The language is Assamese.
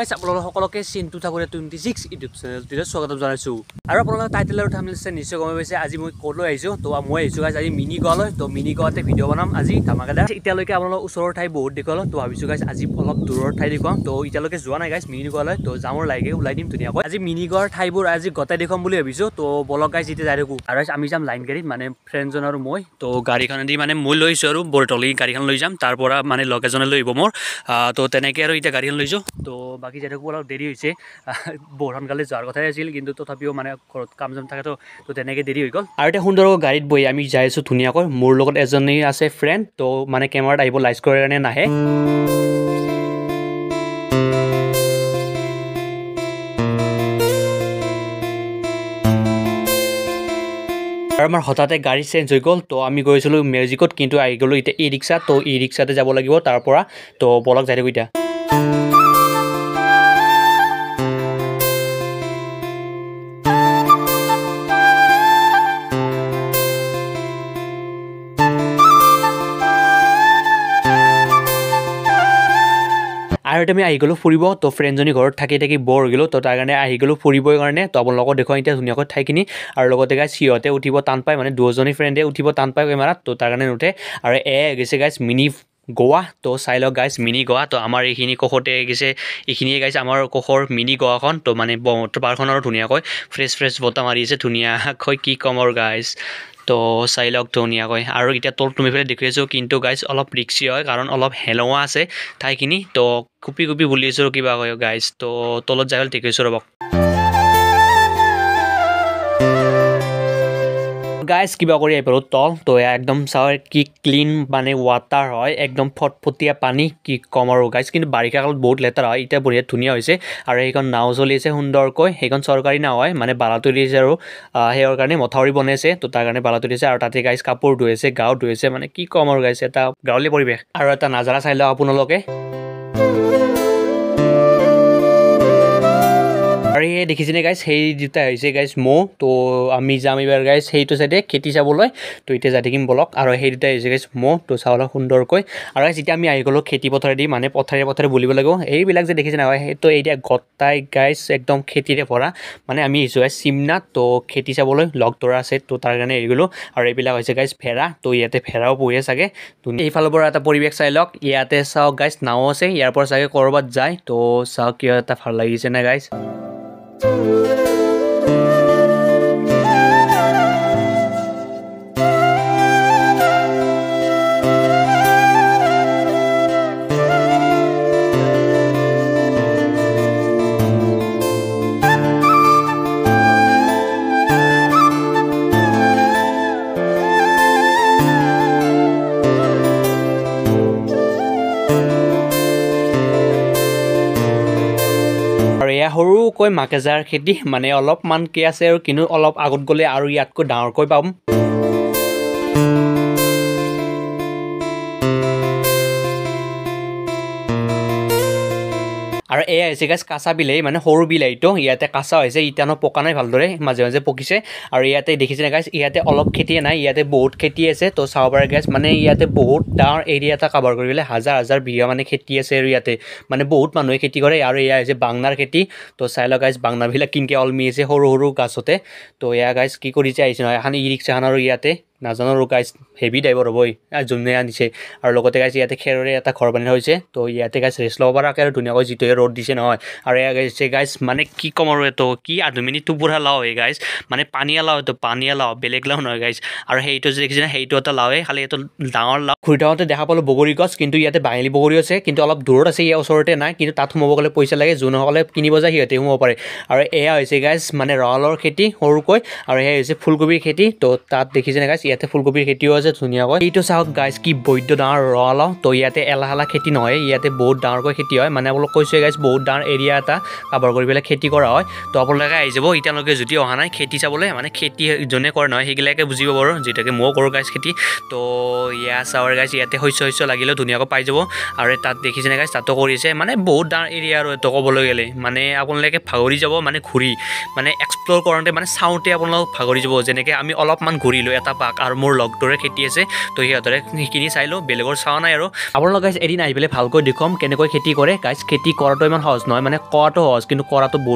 গাইছ আপোনালোক সকলোকে চিন্তু ঠাকুৰে 26 ইউটিউব চেনেলটোলৈ স্বাগতম জনাইছোঁ আৰু আপোনালোকে টাইটেল আৰু থাম্বনেল চাই নিশ্চয় গম পাইছে আজি মই ক'লৈ আহিছোঁ তো মই আহিছোঁ গাইছ আজি মিনি গোৱালৈ তো মিনি গোৱাতে ভিডিঅ' বনাম আজি ধামাকাদাৰ এতিয়ালৈকে আপোনালোক ওচৰৰ ঠাই বহুত দেখুৱালোঁ তো ভাবিছোঁ গাইছ আজি অলপ দূৰৰ ঠাই দেখুৱাম তো এতিয়ালৈকে যোৱা নাই গাইছ মিনি গোৱালৈ তো যামৰ লাগে ওলাই দিম ধুনীয়াকৈ আজি মিনি গোৱাৰ ঠাইবোৰ আজি গোটেই দেখুৱাম বুলি ভাবিছোঁ তো বলক গাইছ এতিয়া যাই থাকোঁ আৰু আমি যাম লাইন গাড়ীত মানে ফ্ৰেণ্ডজন আৰু মই তো গাড়ীখনেদি মানে মই লৈছোঁ আৰু বৰতলি গাড়ীখন লৈ যাম তাৰ পৰা মানে লগ এজনে লৈ আহিব মোৰ তো তেনেকৈ আৰু এতিয়া গাড়ীখন লৈছোঁ তো বাকী যাই থাকোঁ অলপ দেৰি হৈছে বহুত সোনকালে যোৱাৰ কথাই আছিল কিন্তু তথাপিও মানে ঘৰত কাম চাম থাকে তো তেনেকৈ দেৰি হৈ গ'ল আৰু এতিয়া সুন্দৰকৈ গাড়ীত বহি আমি যাই আছোঁ ধুনীয়াকৈ মোৰ লগত এজনী আছে ফ্ৰেণ্ড তো মানে কেমেৰাত আহিব লাইভ কৰাৰ কাৰণে নাহে আৰু আমাৰ হঠাতে গাড়ী চেঞ্জ হৈ গ'ল তো আমি গৈছিলোঁ মেজিকত কিন্তু আহি গ'লোঁ এতিয়া ই ৰিক্সা তো ই ৰিক্সাতে যাব লাগিব তাৰ পৰা তো বলক যাই থাকোঁ এতিয়া আৰু এটা আমি আহি গ'লোঁ ফুৰিব তো ফ্ৰেণ্ডজনী ঘৰত থাকি থাকি বৰ হৈ গ'লোঁ তো তাৰ কাৰণে আহি গ'লোঁ ফুৰিবৰ কাৰণে তো আপোনালোকক দেখুৱাই এতিয়া ধুনীয়াকৈ ঠাইখিনি আৰু লগতে গাইছ সিহঁতে উঠিব টান পায় মানে দুজনী ফ্ৰেণ্ডে উঠিব টান পায় কেমেৰাত তো তাৰ কাৰণে নুঠে আৰু গৈছে গাইছ মিনি গোৱা তো চাই লওক গাইছ মিনি গোৱা তো আমাৰ এইখিনি কাষতে গৈছে এইখিনিয়ে গাইছ আমাৰ কাষৰ মিনি গোৱাখন তো মানে ব্ৰহ্মপুত্ৰ পাৰখন আৰু ধুনীয়াকৈ ফ্ৰেছ বতাহ মাৰি আছে ধুনীয়াকৈ কি ক'ম আৰু গাইছ তো চাই লওক ধুনীয়াকৈ আৰু এতিয়া তল তুমি ফালে দেখি আছোঁ কিন্তু গাইছ অলপ ৰিক্সি হয় কাৰণ অলপ হেলুৱা আছে ঠাইখিনি তো কুপি বুলি আছোঁ কিবা কয় গাইছ তো তলত যাই দেখি আছোঁ ৰ'বক গাইছ কিবা কৰি আহি পালোঁ তল তো একদম চাওঁ কি ক্লিন মানে ৱাটাৰ হয় একদম ফটফটীয়া পানী কি ক'ম আৰু গাইছ কিন্তু বাৰিষা কালত বহুত লেতেৰা হয় এতিয়া বঢ়িয়া ধুনীয়া হৈছে আৰু সেইখন নাও চলি আছে সুন্দৰকৈ সেইখন চৰকাৰী নাও হয় মানে বালাটো দিছে আৰু সেইৰ কাৰণে মথাউৰি বনাইছে তো তাৰ কাৰণে বালাটো দিছে আৰু তাতে গাইছ কাপোৰ ধুই আছে গাও ধুই আছে মানে কি ক'ম আৰু গাইছ এটা গাঁৱলীয়া পৰিৱেশ আৰু এটা নাজাৰা চাই লওক আপোনালোকে আৰু এই দেখিছেনে গাইছ সেই দুটা হৈছে গাইছ মৌ তো আমি যাম এইবাৰ গাইছ সেইটো চাইডে খেতি চাবলৈ তো এতিয়া যাই থাকিম বলক আৰু সেই দুটা হৈছে গাইছ মৌ তো চাবলৈ সুন্দৰকৈ আৰু গাইছ এতিয়া আমি আহি গ'লোঁ খেতি পথাৰেদি মানে পথাৰে বুলিব লাগিব এইবিলাক যে দেখিছে নহয় সেইটো এতিয়া গটাই গাইছ একদম খেতিৰে ভৰা মানে আমি আহিছোঁ গাইছ চিমনাত তো খেতি চাবলৈ লগ ধৰা আছে তো তাৰ কাৰণে এৰি গ'লোঁ আৰু এইবিলাক হৈছে গাইছ ভেড়া তো ইয়াতে ভেড়াও পুহে চাগে এইফালৰ পৰা এটা পৰিৱেশ চাই লওক ইয়াতে চাওক গাইছ নাও আছে ইয়াৰ পৰা চাগে ক'ৰবাত যায় তো চাওক কিয় এটা ভাল লাগিছে নে গাইছ এয়া সৰুকৈ মাকেজাৰ খেতি মানে অলপমানকৈ আছে আৰু কিন্তু অলপ আগত গ'লে আৰু ইয়াতকৈ ডাঙৰকৈ পাম আৰু এয়া হৈছে গাইছ কাঁচা বিলাহী মানে সৰু বিলাহীটো ইয়াতে কাঁচা হৈছে ইটানো পকা নাই ভালদৰে মাজে পকিছে আৰু ইয়াতে দেখিছে গাইছ ইয়াতে অলপ খেতিয়ে নাই ইয়াতে বহুত খেতি আছে তো চাব পাৰে গাইছ মানে ইয়াতে বহুত ডাঙৰ এৰিয়া এটা কাভাৰ কৰিবলৈ হাজাৰ বিঘা মানে খেতি আছে আৰু ইয়াতে মানে বহুত মানুহে খেতি কৰে আৰু এয়া হৈছে বাংনাৰ খেতি তো চাই লওক গাইছ বাংনাবিলাক কিনকৈ অলমি আছে সৰু গাছতে তো এয়া গাইছ কি কৰিছে আহিছে নহয় এখন ই ৰিক্সাখন আৰু ইয়াতে নাজানো আৰু গাইছ হেভি ড্ৰাইভাৰ হ'বই যোনে আনিছে আৰু লগতে গাইছ ইয়াতে খেৰৰে এটা ঘৰ বনাই হৈছে তো ইয়াতে গাইছ ৰেষ্ট ল'ব পৰাকৈ আৰু ধুনীয়াকৈ যিটোৱে ৰ'দ দিছে নহয় আৰু এয়া গাইছে গাইছ মানে কি ক'ম আৰু এইটো কি আধুমিনি টুপুৰা লাও হয় গাইছ মানে পানীয়া লাও এইটো পানীয়া লাও বেলেগ লাও নহয় গাইছ আৰু সেইটো যে দেখিছে সেইটো এটা লাওৱে খালি এইটো ডাঙৰ লাও ঘূৰি থাকোঁতে দেখা পালোঁ বগৰী গছ কিন্তু ইয়াতে বাঙালী বগৰী আছে কিন্তু অলপ দূৰত আছে ইয়াৰ ওচৰতে নাই কিন্তু তাত সোমাব গ'লে পইচা লাগে যোনসকলে কিনিব যায় সিহঁতে সোমাব পাৰে আৰু এয়া হৈছে গাইছ মানে ৰঙালাওৰ খেতি সৰুকৈ আৰু এয়া হৈছে ফুলকবিৰ খেতি তো তাত দেখিছে গাইছ ইয়াতে ফুলকবিৰ খেতিও আছে ধুনীয়াকৈ এইটো চাওক গাইছ কি বৈদ্য ডাঙৰ ৰঙালাও তো ইয়াতে এলাহ খেতি নহয় ইয়াতে বহুত ডাঙৰকৈ খেতি হয় মানে আপোনালোক কৈছোঁ গাইছ বহুত ডাঙৰ এৰিয়া এটা কাভাৰ কৰি পেলাই খেতি কৰা হয় তো আপোনালোকে আহি যাব এতিয়ালৈকে যদি অহা নাই খেতি চাবলৈ মানে খেতি যোনে কৰে নহয় সেইবিলাকে বুজিব বাৰু যিহেতুকে ময়ো কৰোঁ গাইছ খেতি তো ইয়া চাৱাৰ গাইছ ইয়াতে শস্য লাগিলেও ধুনীয়াকৈ পাই যাব আৰু তাত দেখিছেনে গাইছ তাতো কৰিছে মানে বহুত ডাঙৰ এৰিয়া আৰু এইটো ক'বলৈ গ'লে মানে আপোনালোকে ভাগৰি যাব মানে ঘূৰি মানে এক্সপ্ল'ৰ কৰোঁতে মানে চাওঁতে আপোনালোক ভাগৰি যাব যেনেকৈ আমি অলপমান ঘূৰিলোঁ এটা পাক আৰু মোৰ লগটোৰে খেতি আছে তো সিহঁতৰে সেইখিনি চাই লওঁ বেলেগৰ চাৱা নাই আৰু আপোনালোক গাইজ এদিন আহি পেলাই ভালকৈ দেখুৱাম কেনেকৈ খেতি কৰে গাইজ খেতি কৰাটো ইমান সহজ নহয় মানে কৰাটো সহজ কিন্তু কৰাটো বহুত